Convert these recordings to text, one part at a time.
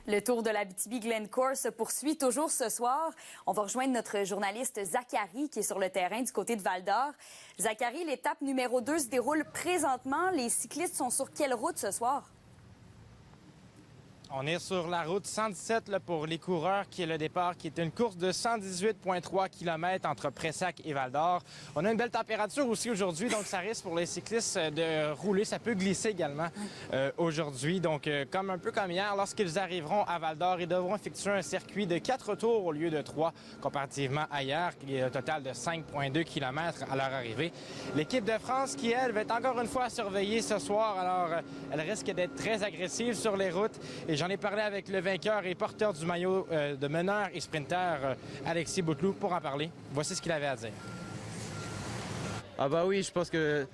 Le tour de l'Abitibi-Glencore se poursuit toujours ce soir. On va rejoindre notre journaliste Zachary qui est sur le terrain du côté de Val-d'Or. Zachary, l'étape numéro 2 se déroule présentement. Les cyclistes sont sur quelle route ce soir? On est sur la route 117 là, pour les coureurs, qui est le départ, qui est une course de 118,3 km entre Pressac et Val-d'Or. On a une belle température aussi aujourd'hui, donc ça risque pour les cyclistes de rouler. Ça peut glisser également aujourd'hui. Donc, comme un peu comme hier, lorsqu'ils arriveront à Val-d'Or, ils devront effectuer un circuit de 4 tours au lieu de 3, comparativement à hier, qui est un total de 5,2 km à leur arrivée. L'équipe de France, qui, elle, va être encore une fois surveillée ce soir. Alors, elle risque d'être très agressive sur les routes. Et j'en ai parlé avec le vainqueur et porteur du maillot de meneur et sprinter, Alexis Bouteloup, pour en parler. Voici ce qu'il avait à dire. Ah bah oui, je pense que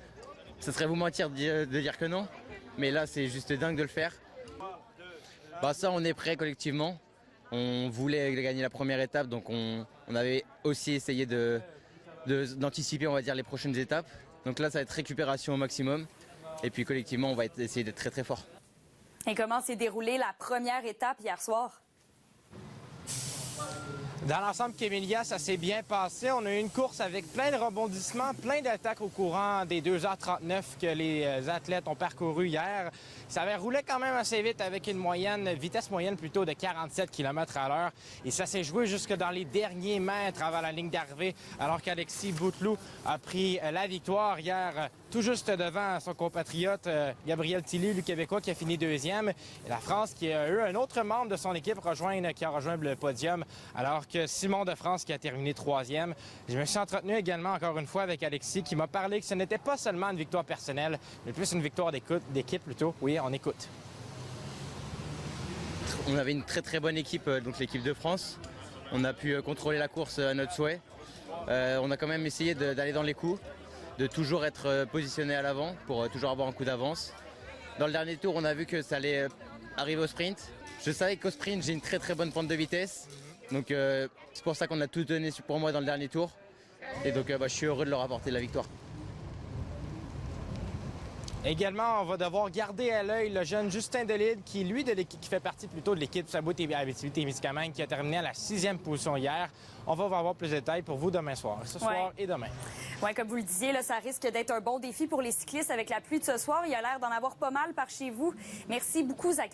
ce serait vous mentir de dire que non. Mais là, c'est juste dingue de le faire. Bah ça, on est prêt collectivement. On voulait gagner la première étape, donc on avait aussi essayé d'anticiper, on va dire, les prochaines étapes. Donc là, ça va être récupération au maximum. Et puis collectivement, on va essayer d'être très très fort. Et comment s'est déroulée la première étape hier soir? Dans l'ensemble, Kémélia, ça s'est bien passé. On a eu une course avec plein de rebondissements, plein d'attaques au courant des 2h39 que les athlètes ont parcouru hier. Ça avait roulé quand même assez vite avec une vitesse moyenne plutôt de 47 km à l'heure. Et ça s'est joué jusque dans les derniers mètres avant la ligne d'arrivée, alors qu'Alexis Bouteloup a pris la victoire hier, tout juste devant son compatriote Gabriel Tilly, le Québécois, qui a fini deuxième. Et la France, qui a eu un autre membre de son équipe qui a rejoint le podium, alors que Simon de France, qui a terminé troisième. Je me suis entretenu également, encore une fois, avec Alexis, qui m'a parlé que ce n'était pas seulement une victoire personnelle, mais plus une victoire d'équipe plutôt. Oui, on écoute. On avait une très très bonne équipe, donc l'équipe de France. On a pu contrôler la course à notre souhait. On a quand même essayé d'aller dans les coups, de toujours être positionné à l'avant pour toujours avoir un coup d'avance. Dans le dernier tour, on a vu que ça allait arriver au sprint. Je savais qu'au sprint, j'ai une très très bonne pente de vitesse. Donc c'est pour ça qu'on a tout donné pour moi dans le dernier tour. Et donc je suis heureux de leur apporter la victoire. Également, on va devoir garder à l'œil le jeune Justin Delide, qui, lui, qui fait partie plutôt de l'équipe Sabot-Abitibi-Témiscamingue, qui a terminé à la 6e position hier. On va avoir plus de détails pour vous demain soir, ce soir et demain. Oui, comme vous le disiez, là, ça risque d'être un bon défi pour les cyclistes avec la pluie de ce soir. Il y a l'air d'en avoir pas mal par chez vous. Merci beaucoup, Zachary.